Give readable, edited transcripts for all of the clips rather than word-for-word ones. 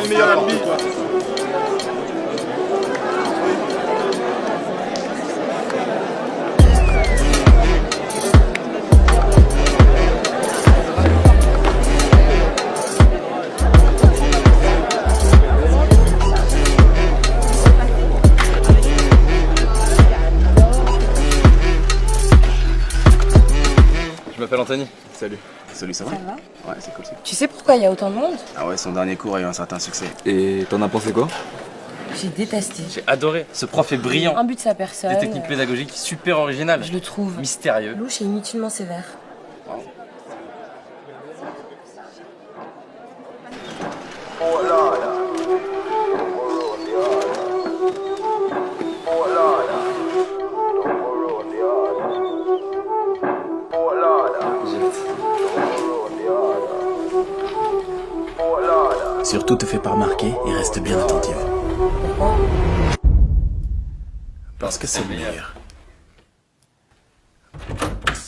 meilleur ami. Je m'appelle Anthony. Salut. Salut, ça va? Ça va? Ouais, c'est cool. Tu sais pourquoi il y a autant de monde? Ah ouais, son dernier cours a eu un certain succès. Et t'en as pensé quoi? J'ai détesté. J'ai adoré. Ce prof est brillant. Un but de sa personne. Des techniques pédagogiques super originales. Je le trouve Mystérieux. louche et inutilement sévère. Surtout te fais pas remarquer et reste bien attentive. Pourquoi? Parce que c'est le meilleur.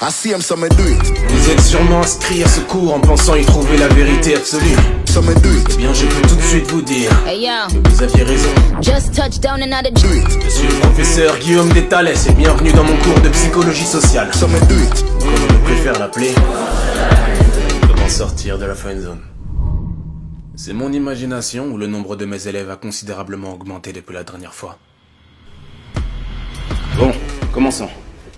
I see him, so me do it. Vous êtes sûrement inscrits à ce cours en pensant y trouver la vérité absolue. So me do it. Eh bien, je peux tout de suite vous dire Hey yo, que vous aviez raison. just touched down in another Do it. Je suis le professeur Guillaume Détalès et bienvenue dans mon cours de psychologie sociale. So me do it. Comme on préfère l'appeler, comment sortir de la friendzone. C'est mon imagination ou le nombre de mes élèves a considérablement augmenté depuis la dernière fois. Bon, commençons.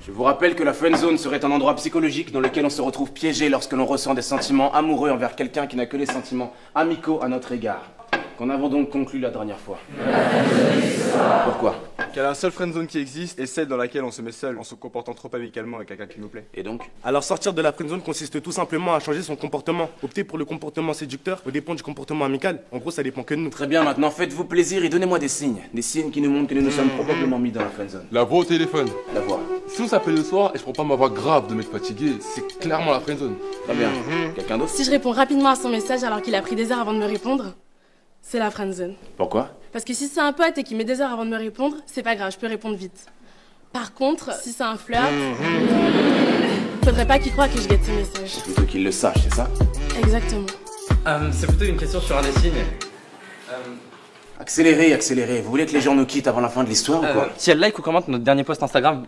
Je vous rappelle que la friendzone serait un endroit psychologique dans lequel on se retrouve piégé lorsque l'on ressent des sentiments amoureux envers quelqu'un qui n'a que des sentiments amicaux à notre égard. Qu'en avons donc conclu la dernière fois. Pourquoi? Qu'il y a la seule friendzone qui existe et celle dans laquelle on se met seul en se comportant trop amicalement avec quelqu'un qui nous plaît. Et donc? Alors sortir de la friendzone consiste tout simplement à changer son comportement. Opter pour le comportement séducteur au dépend du comportement amical. En gros, ça dépend que de nous. Très bien, maintenant faites-vous plaisir et donnez-moi des signes. Des signes qui nous montrent que nous nous sommes probablement mis dans la friendzone. La voix au téléphone. La voix. Si on s'appelle le soir et je prends pas ma voix grave de m'être fatigué, c'est clairement la friendzone. Très bien. Quelqu'un d'autre? Si je réponds rapidement à son message alors qu'il a pris des heures avant de me répondre, c'est la friendzone. Pourquoi? Parce que si c'est un pote et qu'il met des heures avant de me répondre, c'est pas grave, je peux répondre vite. Par contre, si c'est un flirt, faudrait pas qu'il croie que je guette ses messages. Plutôt qu'il le sache, c'est ça? Exactement. C'est plutôt une question sur un des signes. Accélérez, accélérez. Vous voulez que les gens nous quittent avant la fin de l'histoire ou quoi? Si elle like ou commente notre dernier post Instagram,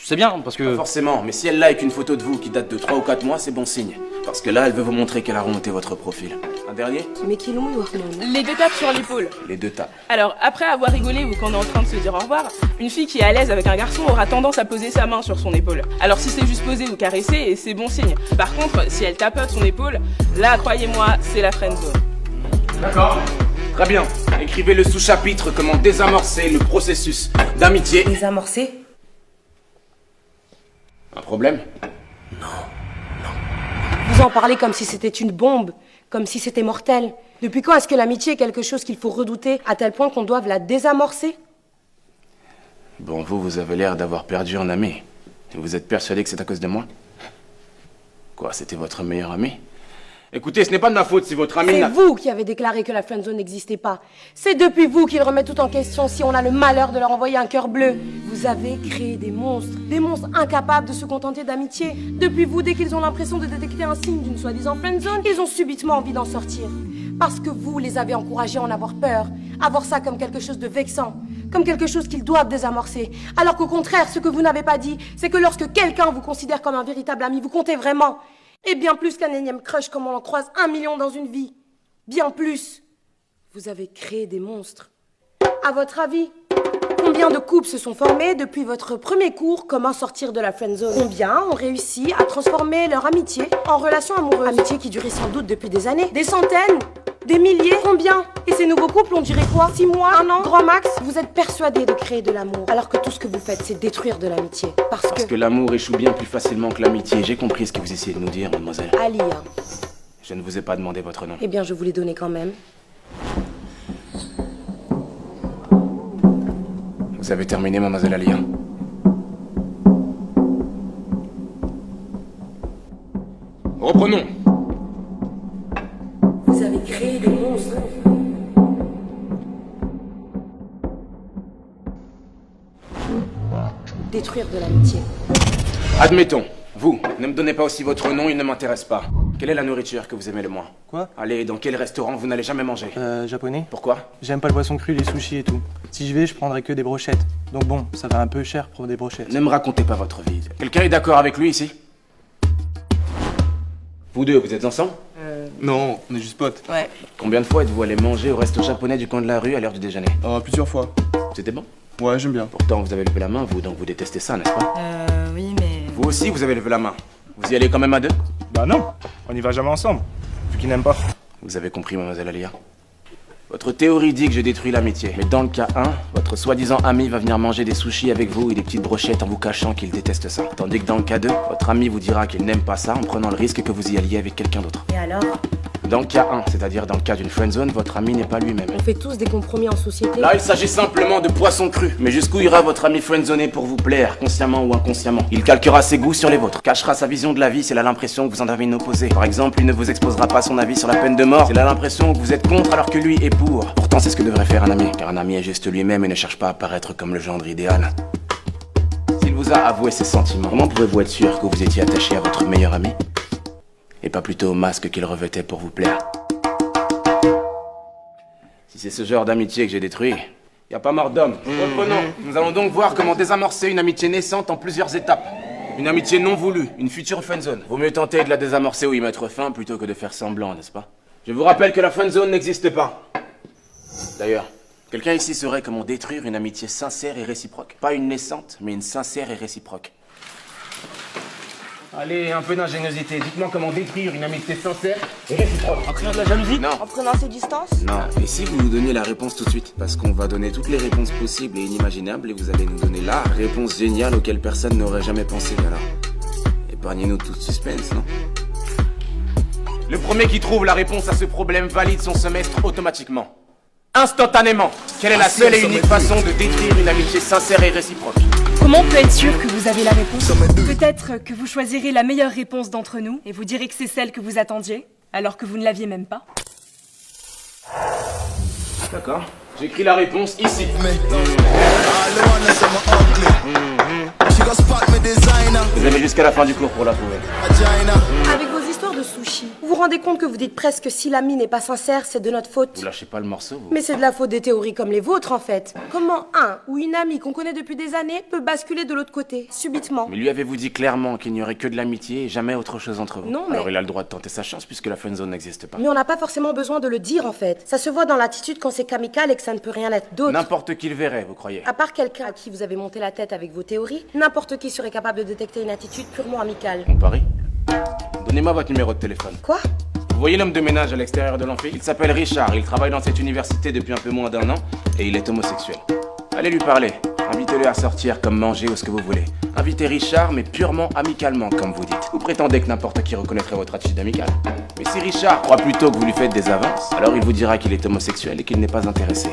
c'est bien parce Pas que... forcément, mais si elle like une photo de vous qui date de 3 ou 4 mois, c'est bon signe. Parce que là, elle veut vous montrer qu'elle a remonté votre profil. Un dernier? Mais qui l'ont eu, Les deux tapes sur l'épaule. Les deux tapes. Alors, après avoir rigolé ou qu'on est en train de se dire au revoir, une fille qui est à l'aise avec un garçon aura tendance à poser sa main sur son épaule. Alors si c'est juste poser ou caresser, c'est bon signe. Par contre, si elle tapote son épaule, là, croyez-moi, c'est la friendzone. D'accord. Très bien. Écrivez le sous-chapitre comment désamorcer le processus d'amitié. Désamorcé? Un problème? Vous en parlez comme si c'était une bombe, comme si c'était mortel. Depuis quand est-ce que l'amitié est quelque chose qu'il faut redouter à tel point qu'on doive la désamorcer? Bon, vous avez l'air d'avoir perdu un ami. Et vous êtes persuadé que c'est à cause de moi? Quoi, c'était votre meilleur ami? Écoutez, ce n'est pas de ma faute si votre ami C'est n'a... vous qui avez déclaré que la friendzone n'existait pas. C'est depuis vous qu'ils remettent tout en question si on a le malheur de leur envoyer un cœur bleu. Vous avez créé des monstres incapables de se contenter d'amitié. Depuis vous, dès qu'ils ont l'impression de détecter un signe d'une soi-disant friendzone, ils ont subitement envie d'en sortir. Parce que vous les avez encouragés à en avoir peur, à voir ça comme quelque chose de vexant, comme quelque chose qu'ils doivent désamorcer. Alors qu'au contraire, ce que vous n'avez pas dit, c'est que lorsque quelqu'un vous considère comme un véritable ami, vous comptez vraiment. Et bien plus qu'un énième crush comme on en croise 1 million dans une vie. Bien plus. Vous avez créé des monstres. À votre avis, combien de couples se sont formés depuis votre premier cours Comment sortir de la friendzone? Combien ont réussi à transformer leur amitié en relation amoureuse? Amitié qui durait sans doute depuis des années. Des centaines? Des milliers? Combien? Et ces nouveaux couples, on dirait quoi? 6 mois? 1 an? Grand max? Vous êtes persuadés de créer de l'amour, alors que tout ce que vous faites, c'est détruire de l'amitié. Parce que l'amour échoue bien plus facilement que l'amitié. J'ai compris ce que vous essayez de nous dire, mademoiselle. Ali, Je ne vous ai pas demandé votre nom. Eh bien, je vous l'ai donné quand même. Vous avez terminé, mademoiselle Alia. Reprenons. Vous avez créé des monstres. Détruire de l'amitié. Admettons. Vous, ne me donnez pas aussi votre nom, il ne m'intéresse pas. Quelle est la nourriture que vous aimez le moins? Quoi? Allez, dans quel restaurant vous n'allez jamais manger? Japonais. Pourquoi? J'aime pas le poisson cru, les sushis et tout. Si je vais, je prendrai que des brochettes. Donc bon, ça va un peu cher pour des brochettes. Ne me racontez pas votre vie. Quelqu'un est d'accord avec lui ici? Vous deux, vous êtes ensemble? Non, on est juste potes. Ouais. Combien de fois êtes-vous allé manger au resto japonais du coin de la rue à l'heure du déjeuner? Plusieurs fois. C'était bon? Ouais, j'aime bien. Pourtant, vous avez levé la main, vous, donc vous détestez ça, n'est-ce pas? Oui, mais... Vous aussi, vous avez levé la main. Vous y allez quand même à deux? Bah non, on y va jamais ensemble. Vu qu'il n'aime pas. Vous avez compris, mademoiselle Alia. Votre théorie dit que je détruis l'amitié. Mais dans le cas 1, votre soi-disant ami va venir manger des sushis avec vous et des petites brochettes en vous cachant qu'il déteste ça. Tandis que dans le cas 2, votre ami vous dira qu'il n'aime pas ça en prenant le risque que vous y alliez avec quelqu'un d'autre. Et alors? Dans le cas 1, c'est-à-dire dans le cas d'une friendzone, votre ami n'est pas lui-même. On fait tous des compromis en société. Là, il s'agit simplement de poisson cru. Mais jusqu'où ira votre ami friendzoné pour vous plaire, consciemment ou inconsciemment? Il calquera ses goûts sur les vôtres, cachera sa vision de la vie s'il a l'impression que vous en avez une opposée. Par exemple, il ne vous exposera pas son avis sur la peine de mort s'il a l'impression que vous êtes contre alors que lui est pour. Pourtant, c'est ce que devrait faire un ami, car un ami est juste lui-même et ne cherche pas à paraître comme le gendre idéal. S'il vous a avoué ses sentiments, comment pouvez-vous être sûr que vous étiez attaché à votre meilleur ami? Et pas plutôt au masque qu'il revêtait pour vous plaire? Si c'est ce genre d'amitié que j'ai détruit, y a pas mort d'homme. Reprenons. Nous allons donc voir comment désamorcer une amitié naissante en plusieurs étapes. Une amitié non voulue, une future friendzone. Vaut mieux tenter de la désamorcer ou y mettre fin plutôt que de faire semblant, n'est-ce pas? Je vous rappelle que la friendzone n'existe pas. D'ailleurs, quelqu'un ici saurait comment détruire une amitié sincère et réciproque. Pas une naissante, mais une sincère et réciproque. Allez, un peu d'ingéniosité. Dites-moi comment détruire une amitié sincère et réciproque. En créant de la jalousie? Non. En prenant ses distances? Non. Et si vous nous donniez la réponse tout de suite? Parce qu'on va donner toutes les réponses possibles et inimaginables et vous allez nous donner la réponse géniale auquel personne n'aurait jamais pensé. Alors, épargnez-nous tout suspense, non? Le premier qui trouve la réponse à ce problème valide son semestre automatiquement. Instantanément. Quelle est la seule et unique façon de détruire une amitié sincère et réciproque? Comment on peut être sûr que vous avez la réponse? Peut-être que vous choisirez la meilleure réponse d'entre nous et vous direz que c'est celle que vous attendiez, alors que vous ne l'aviez même pas. D'accord. J'écris la réponse ici. Vous avez jusqu'à la fin du cours pour la trouver. Avec vos histoires de sushi, vous vous rendez compte que vous dites presque si l'ami n'est pas sincère, c'est de notre faute? Vous lâchez pas le morceau, vous. Mais c'est de la faute des théories comme les vôtres, en fait. Comment un ou une amie qu'on connaît depuis des années peut basculer de l'autre côté, subitement? Mais lui avez-vous dit clairement qu'il n'y aurait que de l'amitié et jamais autre chose entre vous? Non, mais... Alors il a le droit de tenter sa chance puisque la friendzone n'existe pas. Mais on n'a pas forcément besoin de le dire, en fait. Ça se voit dans l'attitude quand c'est qu'amical et que ça ne peut rien être d'autre. N'importe qui le verrait, vous croyez? À part quelqu'un à qui vous avez monté la tête avec vos théories, n'importe qui serait capable de détecter une attitude purement amicale. On parie? Donnez-moi votre numéro de téléphone. Quoi? Vous voyez l'homme de ménage à l'extérieur de l'amphi? Il s'appelle Richard, il travaille dans cette université depuis un peu moins d'1 an et il est homosexuel. Allez lui parler, invitez-le à sortir comme manger ou ce que vous voulez. Invitez Richard mais purement amicalement comme vous dites. Vous prétendez que n'importe qui reconnaîtrait votre attitude amicale. Mais si Richard croit plutôt que vous lui faites des avances, alors il vous dira qu'il est homosexuel et qu'il n'est pas intéressé.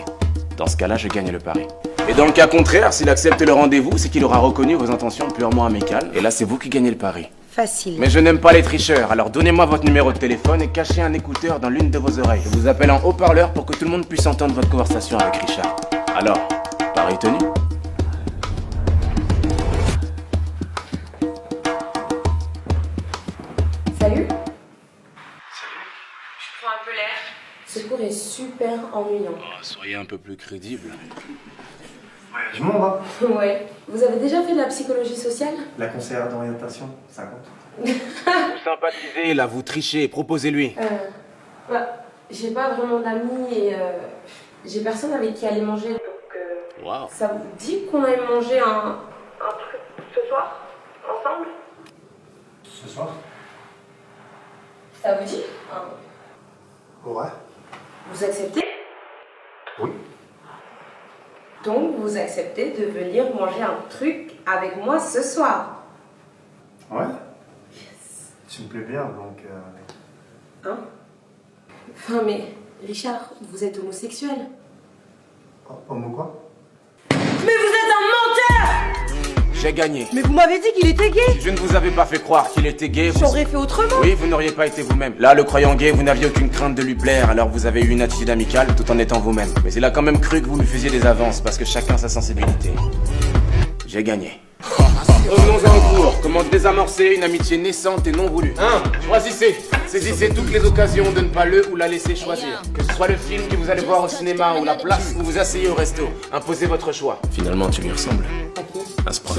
Dans ce cas-là, je gagne le pari. Et dans le cas contraire, s'il accepte le rendez-vous, c'est qu'il aura reconnu vos intentions purement amicales. Et là, c'est vous qui gagnez le pari. Facile. Mais je n'aime pas les tricheurs, alors donnez-moi votre numéro de téléphone et cachez un écouteur dans l'une de vos oreilles. Je vous appelle en haut-parleur pour que tout le monde puisse entendre votre conversation avec Richard. Alors, pari tenu? Salut. Je prends un peu l'air. Ce cours est super ennuyant. Oh, soyez un peu plus crédible. Du monde, hein? Ouais. Vous avez déjà fait de la psychologie sociale? La conseillère d'orientation, ça compte. Vous sympathisez, là, vous trichez, proposez-lui. J'ai pas vraiment d'amis et j'ai personne avec qui aller manger. Donc, Wow. ça vous dit qu'on aille manger un truc ce soir? Ensemble? Ce soir? Ça vous dit? Ouais. Vous acceptez? Oui. Donc, vous acceptez de venir manger un truc avec moi ce soir? Ouais. Tu me plais bien, donc... Hein? Enfin, mais... Richard, vous êtes homosexuel. Homo quoi? Mais vous êtes un menteur! J'ai gagné. Mais vous m'avez dit qu'il était gay! Si je ne vous avais pas fait croire qu'il était gay, vous... J'aurais fait autrement! Oui, vous n'auriez pas été vous-même. Là, le croyant gay, vous n'aviez aucune crainte de lui plaire, alors vous avez eu une attitude amicale tout en étant vous-même. Mais il a quand même cru que vous lui faisiez des avances, parce que chacun sa sensibilité. J'ai gagné. Revenons-en au cours. Comment désamorcer une amitié naissante et non voulue. 1. Choisissez. Saisissez toutes les occasions de ne pas le ou la laisser choisir. Que ce soit le film que vous allez voir au cinéma ou la place où vous asseyez au resto. Imposez votre choix. Finalement, tu lui ressembles. À ce prof.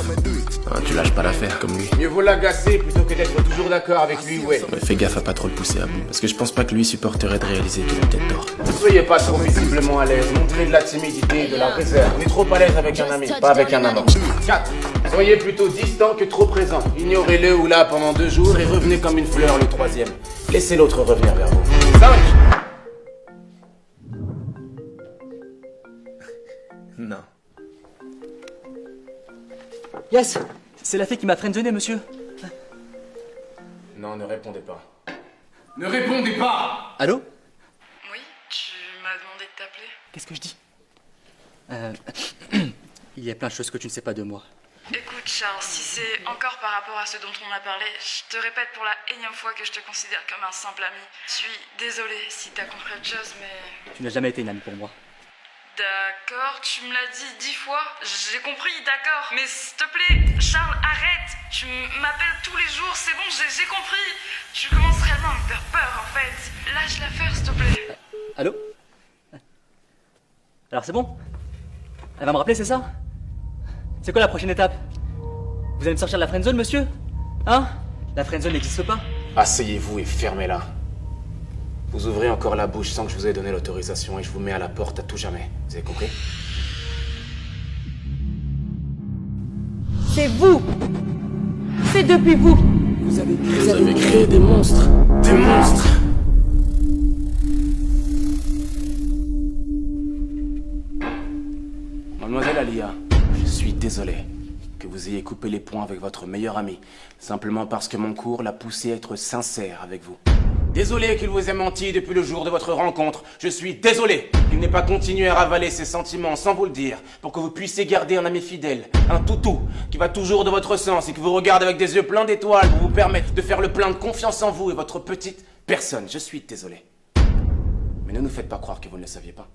Ah, tu lâches pas l'affaire comme lui. Mieux vaut l'agacer plutôt que d'être toujours d'accord avec lui ou elle. Ouais, fais gaffe à pas trop le pousser à bout. Parce que je pense pas que lui supporterait de réaliser qu'il a peut-être tort. Ne soyez pas trop visiblement à l'aise. Montrez de la timidité et de la réserve. On est trop à l'aise avec un ami, pas avec un amant. 4. Soyez plutôt distant que trop présent. Ignorez-le ou là pendant 2 jours et revenez comme une fleur le 3e. Laissez l'autre revenir vers vous. 5. Non. Yes, c'est la fille qui m'a friendzoné, monsieur. Non, ne répondez pas. Ne répondez pas! Allô? Oui, tu m'as demandé de t'appeler. Qu'est-ce que je dis? Il y a plein de choses que tu ne sais pas de moi. Écoute Charles, si c'est encore par rapport à ce dont on a parlé, je te répète pour la énième fois que je te considère comme un simple ami. Je suis désolée si t'as compris autre chose, mais... Tu n'as jamais été une amie pour moi. D'accord, tu me l'as dit 10 fois, j'ai compris, d'accord. Mais s'il te plaît, Charles, arrête. Tu m'appelles tous les jours, c'est bon, j'ai compris. Tu commences réellement à me faire peur, en fait. Lâche l'affaire, s'il te plaît. Allô? Alors c'est bon? Elle va me rappeler, c'est ça? C'est quoi la prochaine étape? Vous allez me sortir de la friendzone, monsieur? Hein? La friendzone n'existe pas. Asseyez-vous et fermez-la. Vous ouvrez encore la bouche sans que je vous ai donné l'autorisation et je vous mets à la porte à tout jamais. Vous avez compris? C'est vous. C'est depuis vous. Vous avez créé des monstres. Des monstres! Mademoiselle Alia, je suis désolé que vous ayez coupé les ponts avec votre meilleur ami, simplement parce que mon cours l'a poussé à être sincère avec vous. Désolé qu'il vous ait menti depuis le jour de votre rencontre. Je suis désolé qu'il n'ait pas continué à ravaler ses sentiments sans vous le dire, pour que vous puissiez garder un ami fidèle, un toutou, qui va toujours de votre sens et qui vous regarde avec des yeux pleins d'étoiles pour vous permettre de faire le plein de confiance en vous et votre petite personne. Je suis désolé. Mais ne nous faites pas croire que vous ne le saviez pas.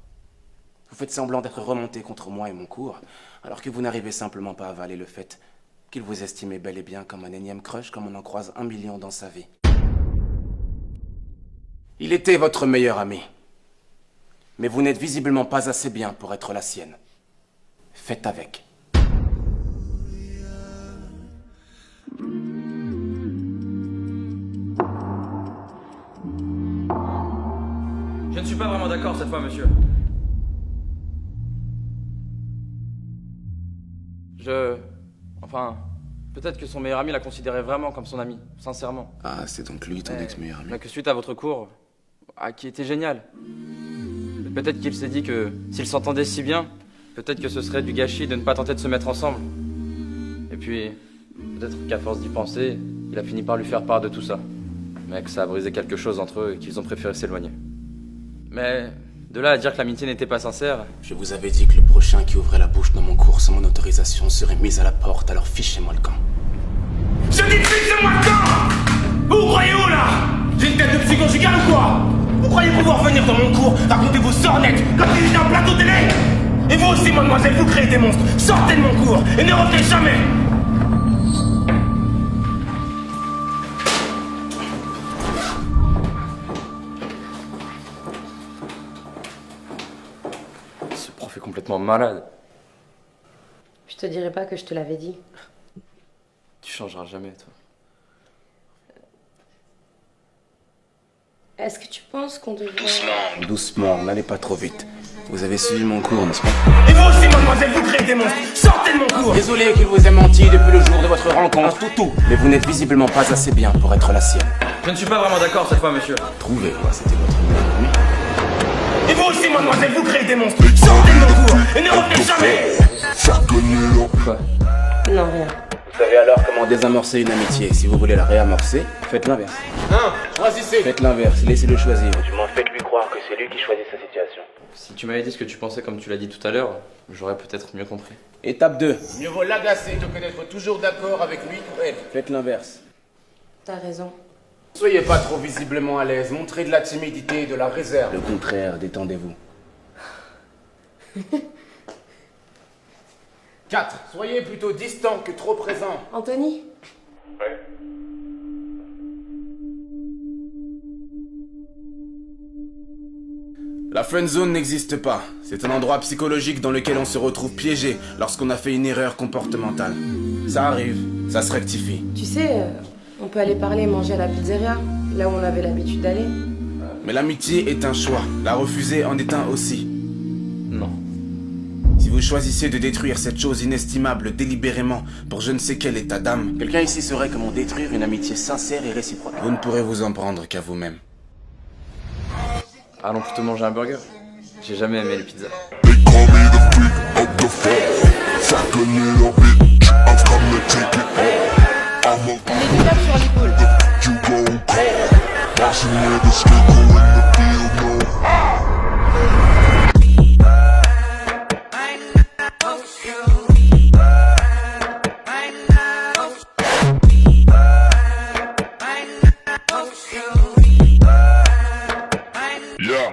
Vous faites semblant d'être remonté contre moi et mon cours, alors que vous n'arrivez simplement pas à avaler le fait qu'il vous estimait bel et bien comme un énième crush comme on en croise 1 million dans sa vie. Il était votre meilleur ami. Mais vous n'êtes visiblement pas assez bien pour être la sienne. Faites avec. Je ne suis pas vraiment d'accord cette fois, monsieur. Enfin, peut-être que son meilleur ami la considérait vraiment comme son ami, sincèrement. Ah, c'est donc lui ton ex-meilleur ami. Mais que suite à votre cours, qui était génial, peut-être qu'il s'est dit que s'ils s'entendaient si bien, peut-être que ce serait du gâchis de ne pas tenter de se mettre ensemble. Et puis, peut-être qu'à force d'y penser, il a fini par lui faire part de tout ça. Mais que ça a brisé quelque chose entre eux et qu'ils ont préféré s'éloigner. Mais de là à dire que l'amitié n'était pas sincère... Je vous avais dit que le prochain qui ouvrait la bouche dans mon cours sans mon autorisation serait mis à la porte, alors fichez-moi le camp. Je dis fichez-moi le camp! Vous croyez où là? J'ai une tête de psy conjugale ou quoi? Vous croyez pouvoir venir dans mon cours, raconter vos sornettes, comme si j'étais un plateau télé? Et vous aussi, mademoiselle, vous créez des monstres. Sortez de mon cours et ne revenez jamais! Ce prof est complètement malade. Je te dirais pas que je te l'avais dit. Tu changeras jamais, toi. Est-ce que tu penses qu'on devrait... Doucement, n'allez pas trop vite. Vous avez suivi mon cours, n'est-ce pas? Et vous aussi, mademoiselle, vous créez des monstres. Sortez de mon cours! Désolé qu'il vous ait menti depuis le jour de votre rencontre, toutou. Mais vous n'êtes visiblement pas assez bien pour être la sienne. Je ne suis pas vraiment d'accord cette fois, monsieur. Trouvez-moi, c'était votre meilleur ami. Et vous aussi, mademoiselle, vous créez des monstres. Sortez de mon cours et ne revenez jamais! Quoi? Non, rien. Vous savez alors comment désamorcer une amitié. Si vous voulez la réamorcer, faites l'inverse. Choisissez! Faites l'inverse, laissez-le choisir. Du moins, faites-lui croire que c'est lui qui choisit sa situation. Si tu m'avais dit ce que tu pensais comme tu l'as dit tout à l'heure, j'aurais peut-être mieux compris. Étape 2. Mieux vaut l'agacer que d'être toujours d'accord avec lui ou elle. Faites l'inverse. T'as raison. Soyez pas trop visiblement à l'aise, montrez de la timidité et de la réserve. Le contraire, détendez-vous. 4. Soyez plutôt distant que trop présent. Anthony? La friendzone n'existe pas. C'est un endroit psychologique dans lequel on se retrouve piégé lorsqu'on a fait une erreur comportementale. Ça arrive, ça se rectifie. Tu sais, on peut aller parler et manger à la pizzeria, là où on avait l'habitude d'aller. Mais l'amitié est un choix. La refuser en est un aussi. Non. Si vous choisissez de détruire cette chose inestimable délibérément pour je ne sais quel état d'âme, quelqu'un ici saurait comment détruire une amitié sincère et réciproque. Vous ne pourrez vous en prendre qu'à vous-même. Allons plutôt manger un burger. J'ai jamais aimé les pizzas. Les deux tapes sur l'épaule. Yeah.